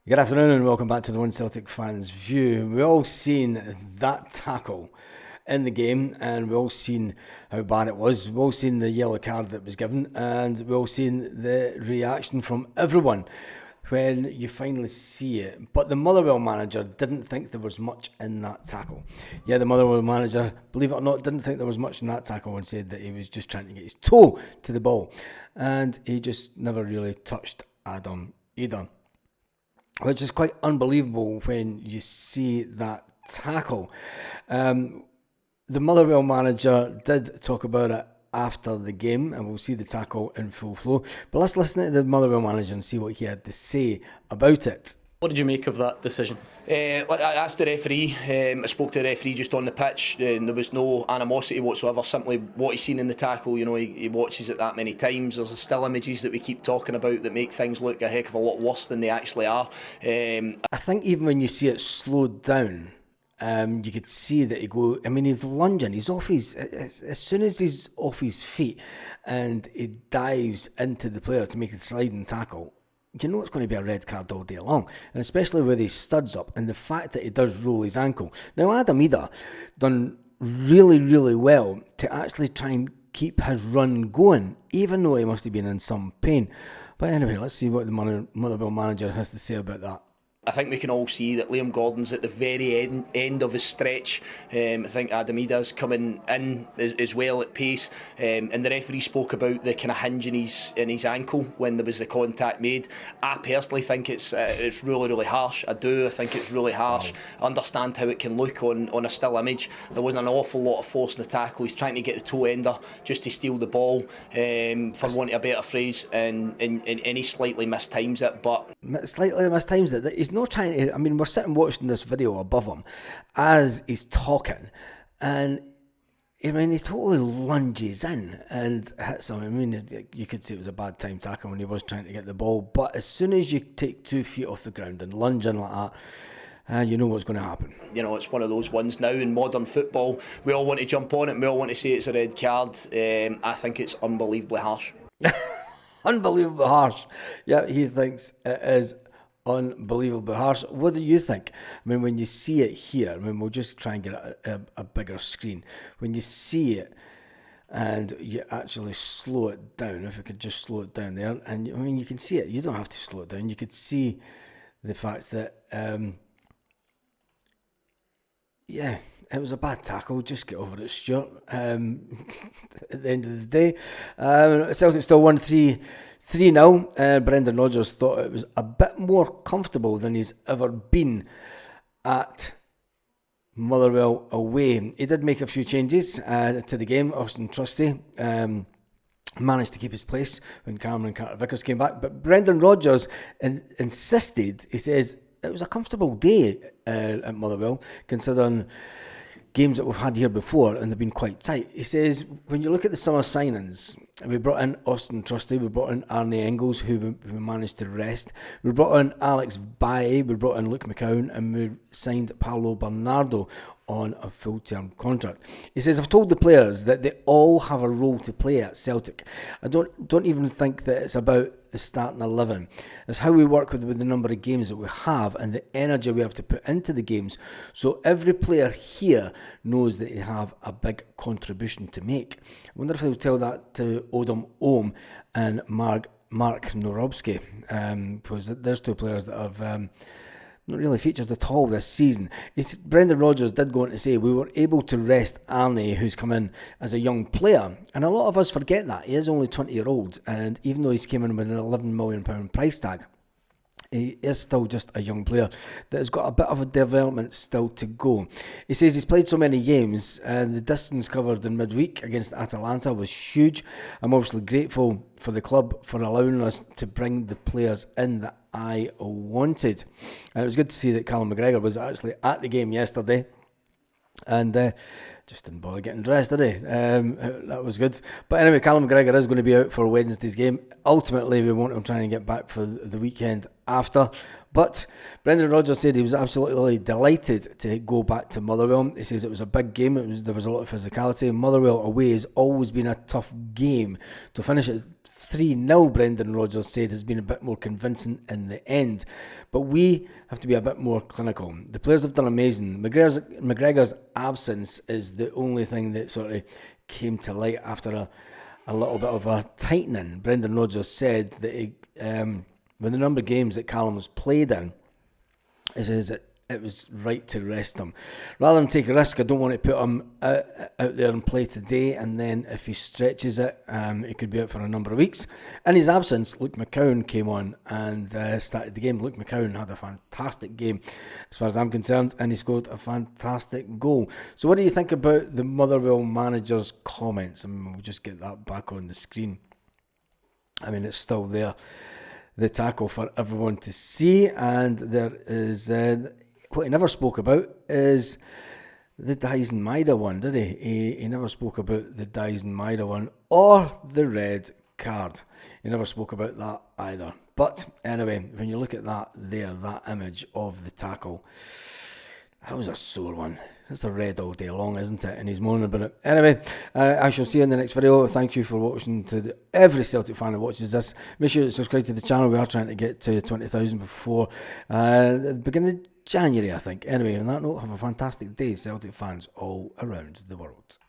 Good afternoon and welcome back to the One Celtic Fans View. We all seen that tackle in the game and we all seen how bad it was. We all seen the yellow card that was given and we all seen the reaction from everyone when you finally see it. But the Motherwell manager didn't think there was much in that tackle. Yeah, the Motherwell manager, believe it or not, didn't think there was much in that tackle and said that he was just trying to get his toe to the ball. And he just never really touched Adam either, which is quite unbelievable when you see that tackle. Um, the Motherwell manager did talk about it after the game, and we'll see the tackle in full flow. But let's listen to the Motherwell manager and see what he had to say about it. What did you make of that decision? I asked the referee, I spoke to the referee just on the pitch, and there was no animosity whatsoever, simply what he's seen in the tackle. You know, he watches it that many times. There's still images that we keep talking about that make things look a heck of a lot worse than they actually are. I think even when you see it slowed down, you could see that he's lunging, he's off as soon as he's off his feet and he dives into the player to make a sliding tackle, you know it's going to be a red card all day long, and especially with his studs up and the fact that he does roll his ankle. Now Adam Ida done really, really well to actually try and keep his run going, even though he must have been in some pain. But anyway, let's see what the Motherwell manager has to say about that. I think we can all see that Liam Gordon's at the very end of his stretch. I think Adam Ida's coming in as well at pace, and the referee spoke about the kind of hinge in his ankle when there was the contact made. I personally think it's really, really harsh. I think it's really harsh. I understand how it can look on a still image. There wasn't an awful lot of force in the tackle. He's trying to get the toe ender just to steal the ball, for want of a better phrase, and he slightly mistimes it. But Slightly mistimes it. He's not trying to. I mean, we're sitting watching this video above him as he's talking, and I mean, he totally lunges in and hits him. I mean, you could say it was a bad time tackle when he was trying to get the ball, but as soon as you take 2 feet off the ground and lunge in like that, you know what's going to happen. You know, it's one of those ones now in modern football. We all want to jump on it and we all want to say it's a red card. I think it's unbelievably harsh. Unbelievably harsh. Yeah, he thinks it is unbelievably harsh. What do you think? I mean, when you see it here, I mean, we'll just try and get a bigger screen. When you see it and you actually slow it down, if we could just slow it down there, and I mean, you can see it. You don't have to slow it down. You could see the fact that, yeah, it was a bad tackle. Just get over it, Stuart. At the end of the day, Celtic still won 3-0. Brendan Rodgers thought it was a bit more comfortable than he's ever been at Motherwell away. He did make a few changes to the game. Austin Trusty managed to keep his place when Cameron Carter-Vickers came back. But Brendan Rodgers insisted, he says, it was a comfortable day at Motherwell, considering games that we've had here before, and they've been quite tight. He says, when you look at the summer signings, we brought in Austin Trusty, we brought in Arne Engels, who we managed to rest. We brought in Alex Baye, we brought in Luke McCown, and we signed Paolo Bernardo on a full-term contract. He says, I've told the players that they all have a role to play at Celtic. I don't even think that it's about the starting 11. It's how we work with the number of games that we have and the energy we have to put into the games. So every player here knows that they have a big contribution to make. I wonder if they'll tell that to Odom Ohm and Mark Norobski, because there's 2 players that have not really featured at all this season. Brendan Rodgers did go on to say we were able to rest Arne, who's come in as a young player, and a lot of us forget that he is only 20-year-old, and even though he's came in with an £11 million price tag, he is still just a young player that has got a bit of a development still to go. He says he's played so many games and the distance covered in midweek against Atalanta was huge. I'm obviously grateful for the club for allowing us to bring the players in that I wanted. And it was good to see that Callum McGregor was actually at the game yesterday and just didn't bother getting dressed, did he? That was good. But anyway, Callum McGregor is going to be out for Wednesday's game. Ultimately, we want him trying to get back for the weekend after. But Brendan Rodgers said he was absolutely delighted to go back to Motherwell. He says it was a big game. There was a lot of physicality. Motherwell away has always been a tough game. To finish it 3-0, Brendan Rodgers said, has been a bit more convincing in the end. But we have to be a bit more clinical. The players have done amazing. McGregor's absence is the only thing that sort of came to light after a little bit of a tightening. Brendan Rodgers said that with the number of games that Callum was played in, he says it was right to rest him. Rather than take a risk, I don't want to put him out there and play today, and then if he stretches it, he could be out for a number of weeks. In his absence, Luke McCowan came on and started the game. Luke McCowan had a fantastic game as far as I'm concerned, and he scored a fantastic goal. So what do you think about the Motherwell manager's comments? And we'll just get that back on the screen. I mean, it's still there, the tackle for everyone to see, and there is... what he never spoke about is the Dyson Maida one, did he? He never spoke about the Dyson Maida one or the red card. He never spoke about that either. But anyway, when you look at that there, that image of the tackle, that was a sore one. It's a red all day long, isn't it? And he's moaning about it. Anyway, I shall see you in the next video. Thank you for watching. To every Celtic fan that watches this, make sure to subscribe to the channel. We are trying to get to 20,000 before the beginning of January, I think. Anyway, on that note, have a fantastic day, Celtic fans all around the world.